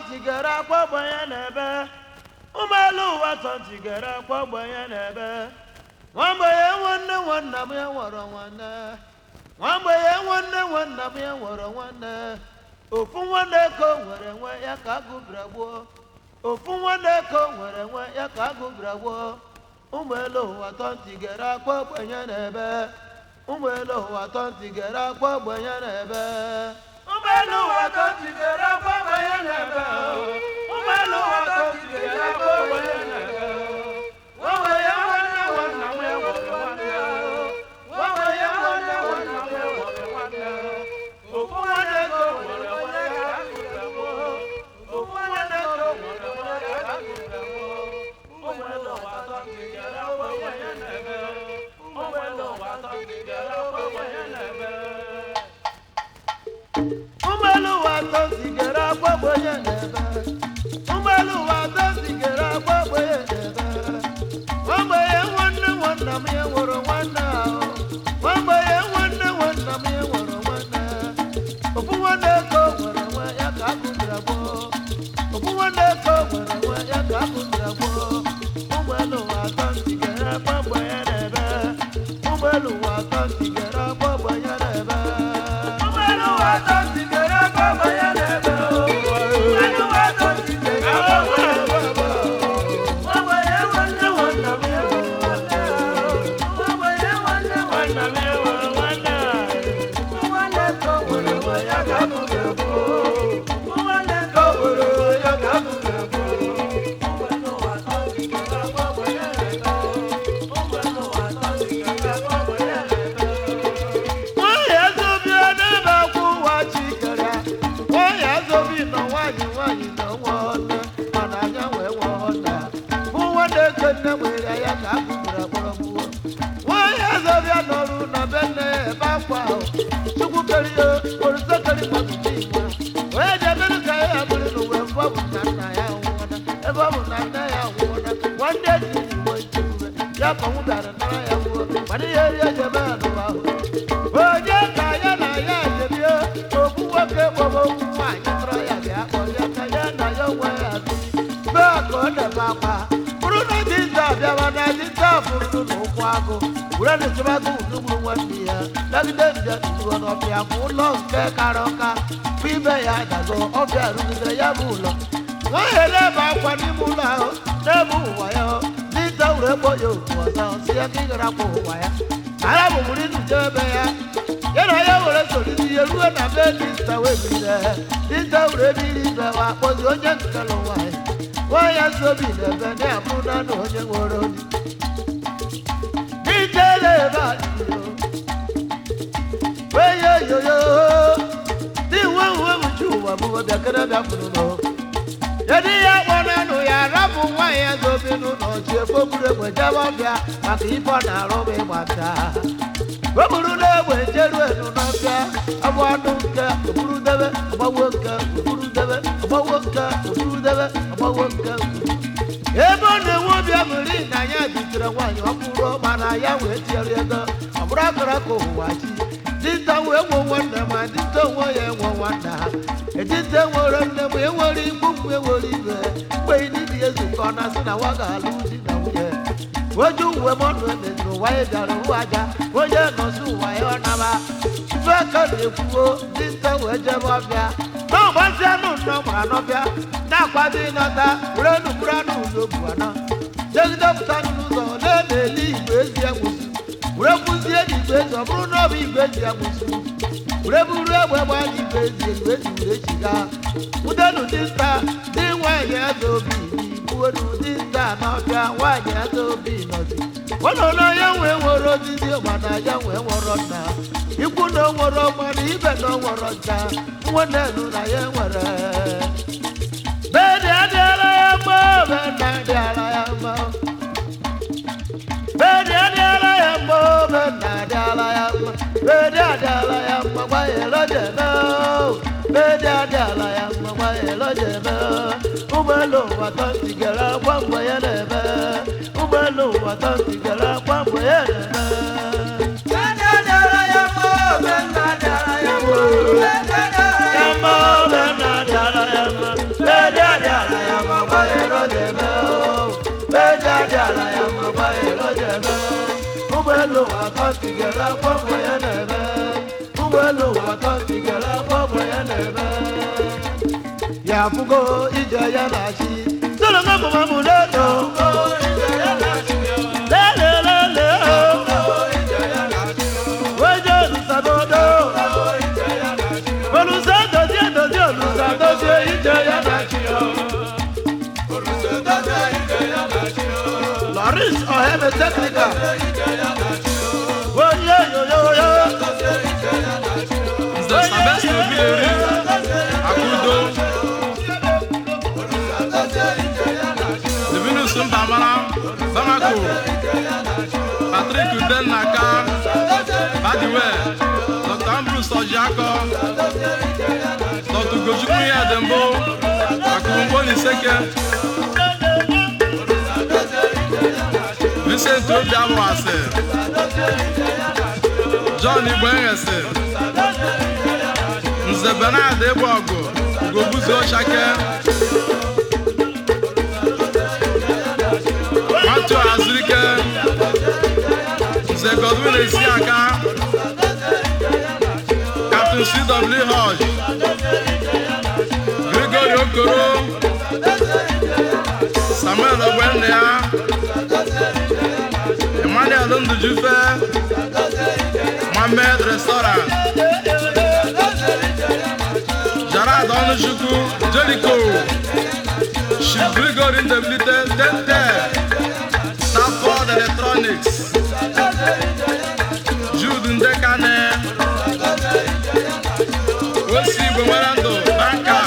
tigara akpọgbanye n'ebe ụmụelu ụwa tọ tigara akpọgbanye n'ebe nwamgbenye nwanne nwanna m ya nwere nwanne nwamgbenye nwanne nwanna m ya nwere nwanne ofu nwanne ka o nwere nwe ya ka agụbira gboo ofu nwanne ka o nwere nwe ya ka agụbira gboo ụmụelu ụwa tọ tigara akpọgbanye n'ebe ụmụelu ụwa tọ tigara akpọgbanye n'ebe ụmụelu ụwa tọ tigara akpọgbanye n'ebe ụmụelu ụwa tọ tigara akpọgbanye n'ebe nwamgbenye nwanne nwanna m ya nwere nwanne nwamgbenye nwanne nwanna m ya nwere nwanne ofu nwanne ka o nwere nwe ya ka agụbira gboo ofu nwanne ka o nwere nwe ya ka agụbira gboo ụmụelu ụwa tọ tigara akpọgbanye n'ebe ụmụelu ụwa tọ tigara akpọgbanye n'ebe ụmụelu ụwa tọ tigara akpọgbanye n'ebe ụmụelu ụwa tọ tigara akpọgbanye n'ebe nwamgbenye nwanne nwanna m ya nwere nwanne ahụ nwamgbenye nwanne nwanna m ya nwere nwanne ofu nwanne ka o nwere nwe ya ka agụbira gboo ofu nwanne ka o nwere nwe ya ka agụbira gboo ụmụelu ụwa tọ tigara akpọgbanye n'ebe ụmụelu ụwa tọ tigara akpọgbanye n'ebe ụmụelu ụwa tọ tigara akpọgbanye n'ebe ụmụelu ụwa tọ tigara akpọgbanye n'ebe nwamgbenye nwanne nwanna m ya nwere nwanne nwamgbenye nwanne nwanna m ya nwere nwanne nwanne ka o nwere nwe ya ka agụbira gboo nwanne ka o nwere nwe ya ka agụbira gboo ụmụelu ụwa tọ tigara akpọgbanye n'ebe ụmụelu ụwa tọ tigara akpọgbanye n'ebe nwaanyị azobi n'ebe akwụ ụwa chikere nwaanyị azobi nọ nwaanyị nwaanyị nọ nwaọnne mana anya wee nwaọnne bụ nwanne ke nne nwere ya ka agụbira kpọrọ gbuo nwaanyị azobi nọrụ na be nne ya ebe akwa ahụ chukwu kere ya orisekeri gbagide igwe onye ji ebere ka ya bụrụ n'uwe ebe ọ bụ na nna ya nwụọna ebe ọ bụ na nne ya nwụọna nwanne ji igbo nchekwube ya ka ọnwụ bịara nara ya nwụọ mana ihe rie jebe ya n'ụwa ahụ onye ka ya na ya ejebie okwu nwoke gbọrọ okwu nwaanyị tọrọ ya bịa kpọrọ ka ya na ya onwe ya biri mee ka ọ na-ebe akwa bụrụ na dinta bịawa na dinta bụrụ n'ụkwụ agụ were na-echebagụ udugburu nwanne ya nagide nje uwe n'ọbịa ma ụlọ nke kara ọka bụ ibe ya dago ọbịa rụgidere ya bụ ụlọ nwaanyị na-ebe akwa n'ime ụlọ ahụ na-ebu ụwa ya dinta were kpọ ya otu ọzọ si ya ka ị gara kwa ụwa ya ara bụ mụrụ nje ebe ya ya na ya were soriri ihe ruo na be dinta wee biri dinta were biri ibe wa kpọzi onye nkele nwaanyị nwaanyị azobi n'ebe na-abụ naanị onye nwere odi ditele ebe a dịro wee ye yoyo di nwe uwe mụchi ụwa bụ bịakere bịakwuru n'o yedi ya kpọnanụ ya rapụ nwaanyị azobi n'ụlọ chi efoburu egbe jebe ọbịa maka ife ọ na-arụ m ịgbata weburu n'egbe jeru enu n'ọbịa abụ anụ nke oburudebe agbawo nke oburudebe agbawo nke oburudebe agbawo nke ebe ọ na-enwe obi aṅụrị na ya dutere nwaanyị ọkpụrụ mana ya wee tiere ego ọ bụrụ akara ka ụwa chi dinta wee nwe nwanne ma dinta onwe ya enwe nwanne ha edinta nwere nne ma enwere igbu mgbe enwere ibe mgbe ndị ezukọ na sị na wa ga-alụ di na nwunye ojú uwe mọ́nù ẹ̀mẹ̀sùn wáyé bịara ụwa aja onye nọsụ ụwa ya ọ naba ife aka na-ekwuo ndị ntewe ejebe ọbịa n'ọgbazi anụ nnọ mara n'ọbịa na-akwado ịnọta were nugburu anụ ụzọ bụ anọ jegide pụta n'ụzọ na-eli igwe ezi egwusi were kwụzie n'igwe ezi ọ bụrụ na ọ bụ igwe ezi egwusi were buru egbe gbaa n'igwe ezi egwu ezi were chiga ụdenu dị nta dị nwaanyị eze obi uwedu dị nta n'ọbịa nwaanyị eze obi nọzi ọnọdụ ya nwee nwere osisi mana ya nwee nwere nna ikwu na o nwere mmanụ ibe na o nwere nta nwanne elu na ya nwere bedi adịala ya mma bedi adịala ya mma bedi adịala ya mma bedi adịala ya mma bedi adịala ya mma gbanyere jeme bedi adịala ya mma gbanyere jeme ụgbọelu ụwa tọntigere akwa mgbe ya na-eme ụgbọelu ụwa tọntigere akwa mgbe ya na-eme bedi adịala ya mma bedi adịala ya mma bedi adịala ya mma bedi adịala ya mma bedi tigara gbogbo ya n'ebe ụgbọelu ụwa atọ tigara gbogbo ya n'ebe ya fụgo ije ya na-achị solo nga mụmamụ n'edo lelelele weje olusadodo olusa dozie olusa dozie ije ya na-achị Loris Oheme Technical Oye yo yo yo The Sabes Obieri Akudo Divinu Sumpamara Bamako Patrick Uden Naka Badiwe Dr. Ambrose Ojako Dr. Gojukuni Adembo Akurumbo Niseke Vincent Obiabuase John Igbenese Nze Bernard Ebogo Ugobuzi Oshake Matthew Azurike Nze Godwin Esiaka Captain C.W. Hodge Gregory Okoro Samuel Ogbenea Emmanuel Ndujufe Mohamed Restaurant Jarad Onuchukwu Jericho Chief Gregory Ndeblite Tete Stafford Electronics Jude Ndekane Osi Gbomerando Banka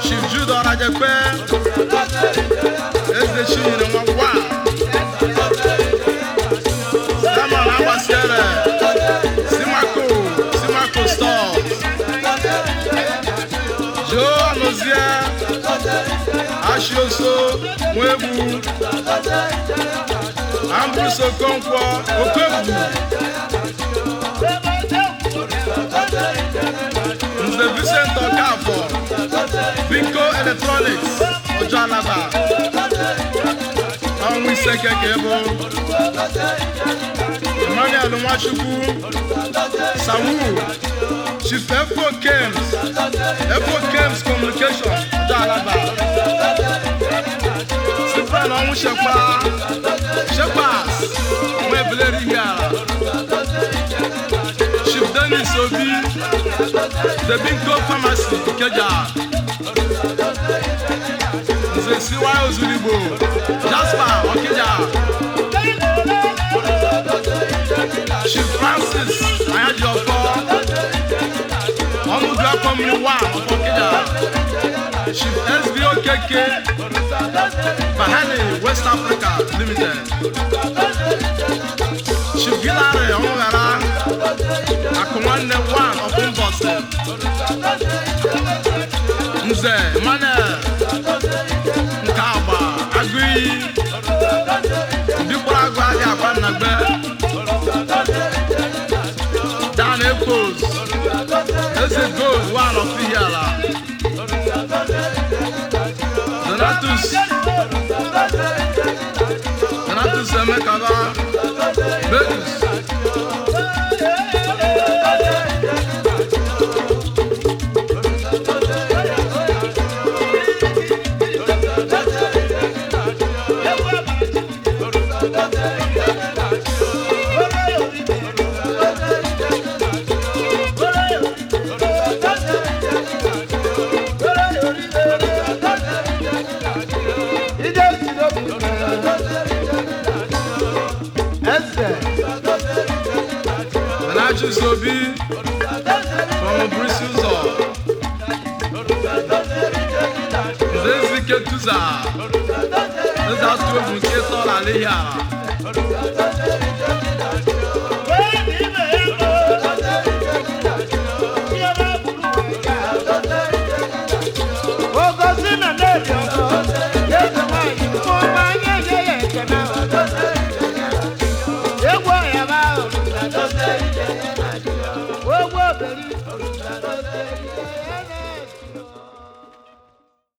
Chief Jude Orajepe Eze Chinyere Nwakwa Samuel Agbasiere Simako Stores Joe Anozie Ashioso Mwebu Ambrose Okonkwo Okwebu Nze Vincent Okafor Biko Electronics Ojalaba Ọnwụ Iseke Kebo Emmanuel Nwachukwu Samu Chief Efo Kems Communication Ojalaba Sifan Ọnwụ Shepas Mwebeleri Yara Chief Dennis Obi The Binko Pharmacy Ikeja Nze Siwa Ozugbo Jasper Okija Chief Francis Ayajofo Omudua Community 1 of Okija Chief SBO KK Bahani West Africa Limited Chief Hilary Omugara Akumane 1 of Mbose Nze Emmanuel Nkaba Agui Ndikwara Agwa Adi Akwanagbe Dan Epos Eze Gold 1 of Iyala Donatus Emekaba Begus Obi from Brisuzo Zezike Tuza Zeza Tuvu Keto La Lihara Ogosina Neri